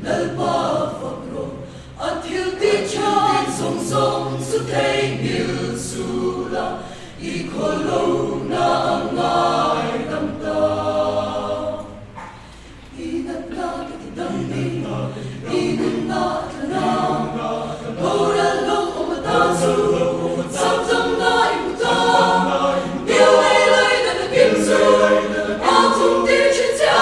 Lalpa fakro at hilti chan song song su thay nil sula ikolo na angai damta inat na kitidamni inun na tanang oral long umatansu samsam na imuta Bial lay lay na nagimsu atung di chitya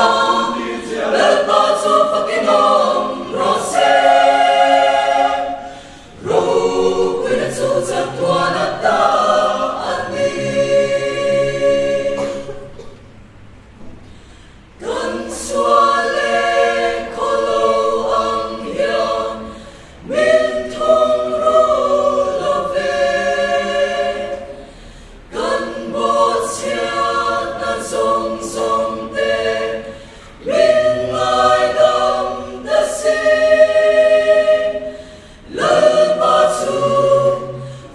Lalpa so fakinong rose rawh pinatsutsat tuanata ani kan suale kolo ang hiyan mintong rulove kan botsiat na song song te Mingai dam dasi Lalpa su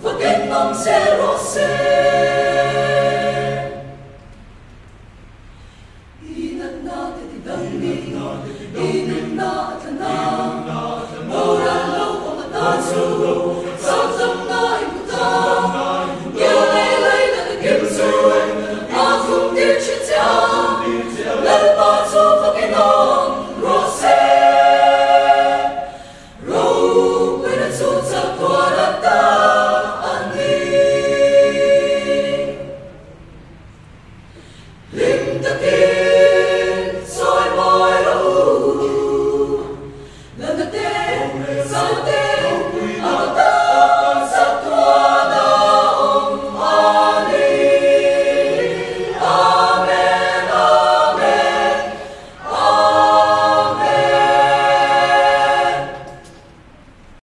Fakinong se rose Inat na titidangni